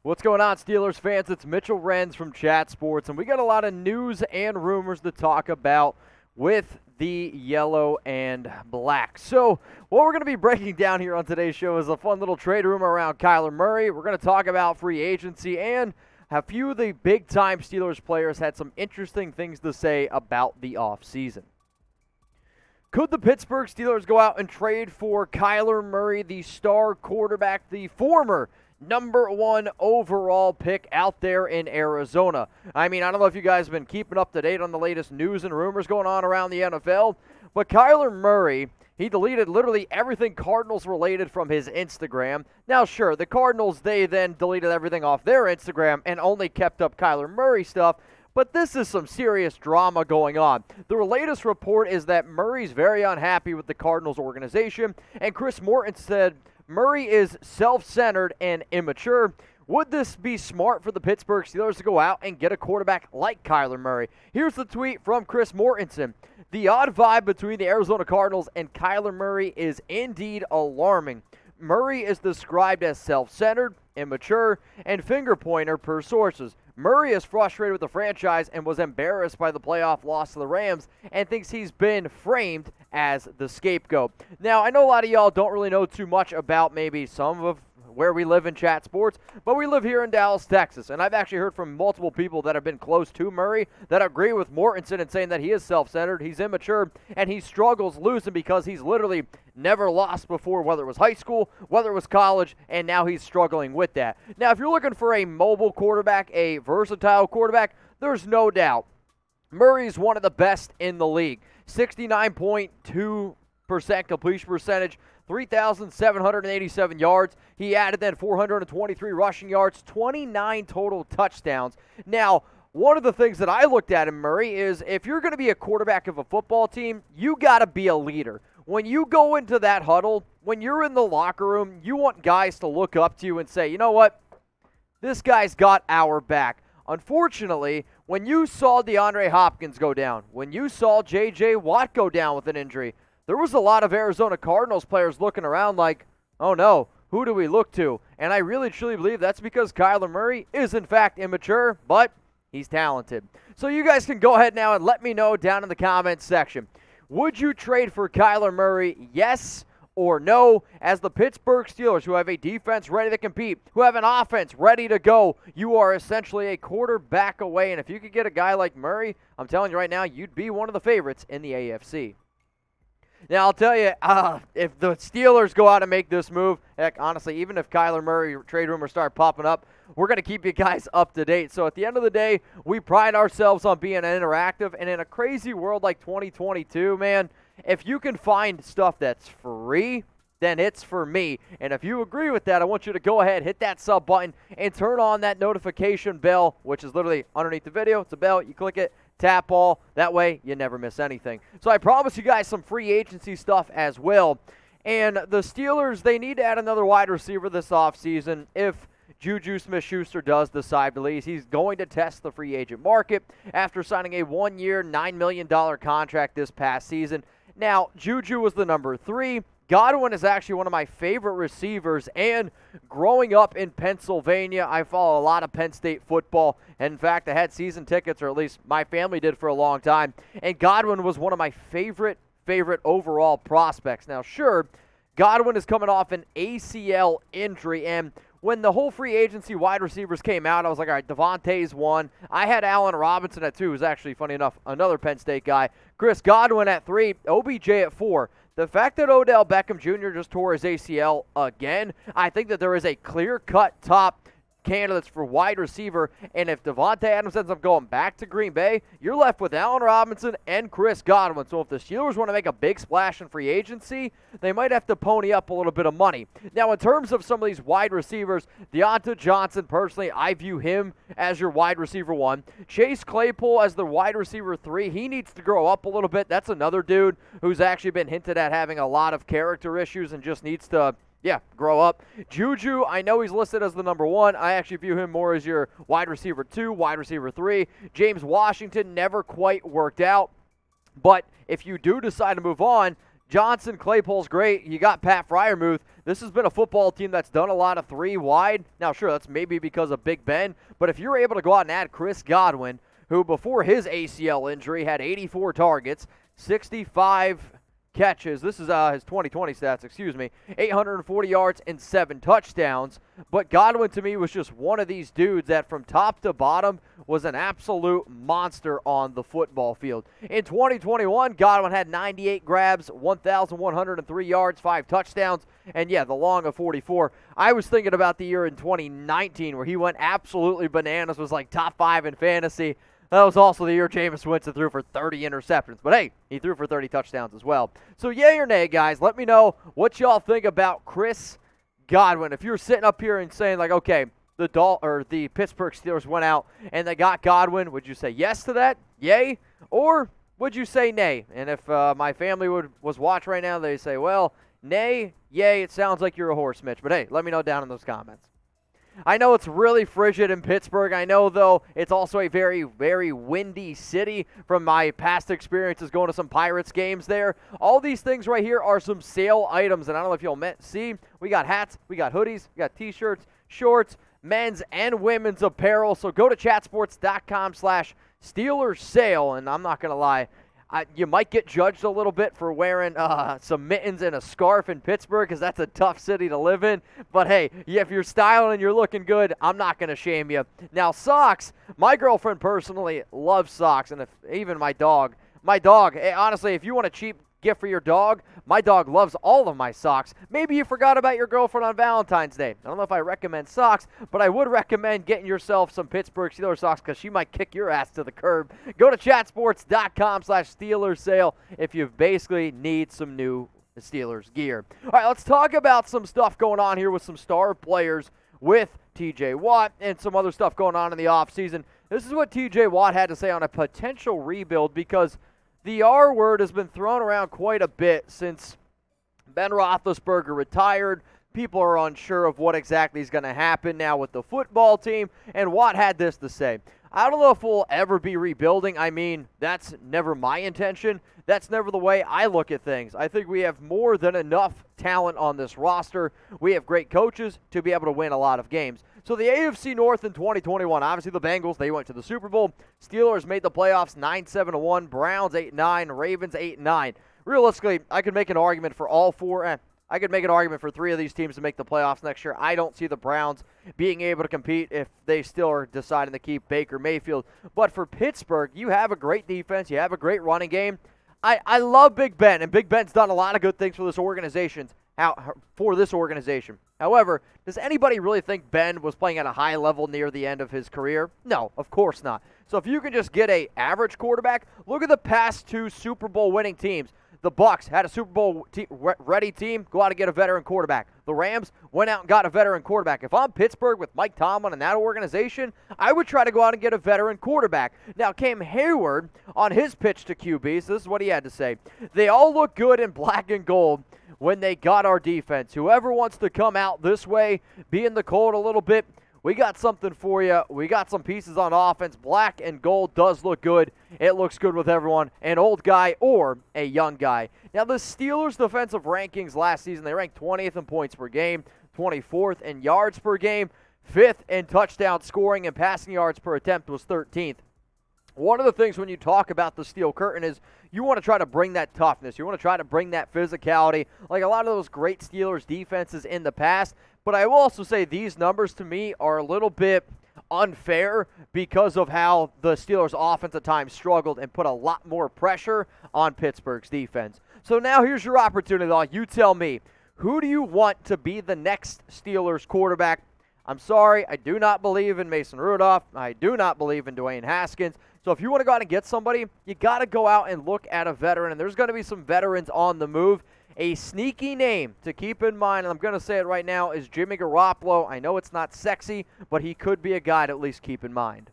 What's going on, Steelers fans? It's Mitchell Renz from Chat Sports, and we got a lot of news and rumors to talk about with the yellow and black. So what we're going to be breaking down here on today's show is a fun little trade rumor around Kyler Murray. We're going to talk about free agency, and a few of the big-time Steelers players had some interesting things to say about the offseason. Could the Pittsburgh Steelers go out and trade for Kyler Murray, the star quarterback, the former number 1 overall pick out there in Arizona? I mean, I don't know if you guys have been keeping up to date on the latest news and rumors going on around the NFL, but Kyler Murray, he deleted literally everything Cardinals related from his Instagram. Now, sure, the Cardinals, they then deleted everything off their Instagram and only kept up Kyler Murray stuff. But this is some serious drama going on. The latest report is that Murray's very unhappy with the Cardinals organization, and Chris Morton said Murray is self-centered and immature. Would this be smart for the Pittsburgh Steelers to go out and get a quarterback like Kyler Murray? Here's the tweet from Chris Mortensen. The odd vibe between the Arizona Cardinals and Kyler Murray is indeed alarming. Murray is described as self-centered, immature, and finger-pointer per sources. Murray is frustrated with the franchise and was embarrassed by the playoff loss to the Rams and thinks he's been framed as the scapegoat. Now, I know a lot of y'all don't really know too much about maybe some of where we live in Chat Sports, but we live here in Dallas, Texas, and I've actually heard from multiple people that have been close to Murray that agree with Mortensen and saying that he is self-centered, he's immature, and he struggles losing because he's literally never lost before, whether it was high school, whether it was college, and now he's struggling with that. Now, if you're looking for a mobile quarterback, a versatile quarterback, there's no doubt Murray's one of the best in the league. 69.2% completion percentage, 3,787 yards. He added then 423 rushing yards, 29 total touchdowns. Now, one of the things that I looked at in Murray is if you're going to be a quarterback of a football team, you got to be a leader. When you go into that huddle, when you're in the locker room, you want guys to look up to you and say, you know what, this guy's got our back. Unfortunately, when you saw DeAndre Hopkins go down, when you saw J.J. Watt go down with an injury, there was a lot of Arizona Cardinals players looking around like, oh no, who do we look to? And I really truly believe that's because Kyler Murray is in fact immature, but he's talented. So you guys can go ahead now and let me know down in the comments section. Would you trade for Kyler Murray, yes or no? As the Pittsburgh Steelers, who have a defense ready to compete, who have an offense ready to go, you are essentially a quarterback away. And if you could get a guy like Murray, I'm telling you right now, you'd be one of the favorites in the AFC. Now, I'll tell you, if the Steelers go out and make this move, heck, honestly, even if Kyler Murray trade rumors start popping up, we're going to keep you guys up to date. So at the end of the day, we pride ourselves on being interactive. And in a crazy world like 2022, man, if you can find stuff that's free, then it's for me. And if you agree with that, I want you to go ahead, hit that sub button, and turn on that notification bell, which is literally underneath the video. It's a bell. You click it. Tap all. That way, you never miss anything. So I promise you guys some free agency stuff as well. And the Steelers, they need to add another wide receiver this offseason if JuJu Smith-Schuster does decide to leave. He's going to test the free agent market after signing a 1-year, $9 million contract this past season. Now, JuJu was the number 3. Godwin is actually one of my favorite receivers, and growing up in Pennsylvania, I follow a lot of Penn State football. And in fact, I had season tickets, or at least my family did for a long time, and Godwin was one of my favorite overall prospects. Now, sure, Godwin is coming off an ACL injury, and when the whole free agency wide receivers came out, I was like, all right, Devontae's one. I had Allen Robinson at 2, who's actually, funny enough, another Penn State guy. Chris Godwin at 3, OBJ at 4. The fact that Odell Beckham Jr. just tore his ACL again, I think that there is a clear-cut top candidates for wide receiver, and if Devontae Adams ends up going back to Green Bay, you're left with Allen Robinson and Chris Godwin. So if the Steelers want to make a big splash in free agency, they might have to pony up a little bit of money. Now, in terms of some of these wide receivers, Deontay Johnson, personally, I view him as your wide receiver 1. Chase Claypool as the wide receiver 3. He needs to grow up a little bit. That's another dude who's actually been hinted at having a lot of character issues and just needs to grow up. JuJu, I know he's listed as the number 1. I actually view him more as your wide receiver 2, wide receiver 3. James Washington never quite worked out. But if you do decide to move on, Johnson, Claypool's great. You got Pat Freiermuth. This has been a football team that's done a lot of three wide. Now, sure, that's maybe because of Big Ben, but if you're able to go out and add Chris Godwin, who before his ACL injury had 84 targets, 65 catches. This is his 2020 stats, 840 yards and 7 touchdowns. But Godwin, to me, was just one of these dudes that from top to bottom was an absolute monster on the football field. In 2021, Godwin had 98 grabs, 1,103 yards, 5 touchdowns, and yeah, the long of 44. I was thinking about the year in 2019 where he went absolutely bananas, was like top 5 in fantasy. That was also the year Jameis Winston threw for 30 interceptions. But hey, he threw for 30 touchdowns as well. So yay or nay, guys, let me know what y'all think about Chris Godwin. If you're sitting up here and saying, like, okay, the Pittsburgh Steelers went out and they got Godwin, would you say yes to that? Yay? Or would you say nay? And if my family was watching right now, they say, well, nay, yay, it sounds like you're a horse, Mitch. But hey, let me know down in those comments. I know it's really frigid in Pittsburgh. I know, though, it's also a very, very windy city from my past experiences going to some Pirates games there. All these things right here are some sale items, and I don't know if you'll see. We got hats, we got hoodies, we got T-shirts, shorts, men's and women's apparel. So go to chatsports.com/Steelers sale, and I'm not going to lie, you might get judged a little bit for wearing some mittens and a scarf in Pittsburgh because that's a tough city to live in. But, hey, if you're styling and you're looking good, I'm not going to shame you. Now, socks, my girlfriend personally loves socks, and even my dog, honestly, if you want a cheap gift for your dog, my dog loves all of my socks. Maybe you forgot about your girlfriend on Valentine's Day. I don't know if I recommend socks, but I would recommend getting yourself some Pittsburgh Steelers socks because she might kick your ass to the curb. Go to chatsports.com/Steelers sale if you basically need some new Steelers gear. All right, let's talk about some stuff going on here with some star players with TJ Watt and some other stuff going on in the offseason. This is what TJ Watt had to say on a potential rebuild because the R word has been thrown around quite a bit since Ben Roethlisberger retired. People are unsure of what exactly is going to happen now with the football team, and Watt had this to say. I don't know if we'll ever be rebuilding. I mean, that's never my intention. That's never the way I look at things. I think we have more than enough talent on this roster. We have great coaches to be able to win a lot of games. So the AFC North in 2021, obviously the Bengals, they went to the Super Bowl. Steelers made the playoffs 9-7-1, Browns 8-9, Ravens 8-9. Realistically, I could make an argument for all four. I could make an argument for 3 of these teams to make the playoffs next year. I don't see the Browns being able to compete if they still are deciding to keep Baker Mayfield. But for Pittsburgh, you have a great defense. You have a great running game. I love Big Ben, and Big Ben's done a lot of good things for this organization. However, does anybody really think Ben was playing at a high level near the end of his career? No, of course not. So if you can just get an average quarterback, look at the past 2 Super Bowl winning teams. The Bucs had a Super Bowl ready team, go out and get a veteran quarterback. The Rams went out and got a veteran quarterback. If I'm Pittsburgh with Mike Tomlin and that organization, I would try to go out and get a veteran quarterback. Now, Cam Hayward, on his pitch to QBs, this is what he had to say. They all look good in black and gold when they got our defense. Whoever wants to come out this way, be in the cold a little bit, we got something for you. We got some pieces on offense. Black and gold does look good. It looks good with everyone, an old guy or a young guy. Now, the Steelers' defensive rankings last season, they ranked 20th in points per game, 24th in yards per game, 5th in touchdown scoring, and passing yards per attempt was 13th. One of the things when you talk about the Steel Curtain is you want to try to bring that toughness. You want to try to bring that physicality, like a lot of those great Steelers defenses in the past. But I will also say these numbers to me are a little bit unfair because of how the Steelers' offense at times struggled and put a lot more pressure on Pittsburgh's defense. So now here's your opportunity. You tell me, who do you want to be the next Steelers quarterback? I'm sorry, I do not believe in Mason Rudolph. I do not believe in Dwayne Haskins. So if you want to go out and get somebody, you got to go out and look at a veteran, and there's going to be some veterans on the move. A sneaky name to keep in mind, and I'm going to say it right now, is Jimmy Garoppolo. I know it's not sexy, but he could be a guy to at least keep in mind.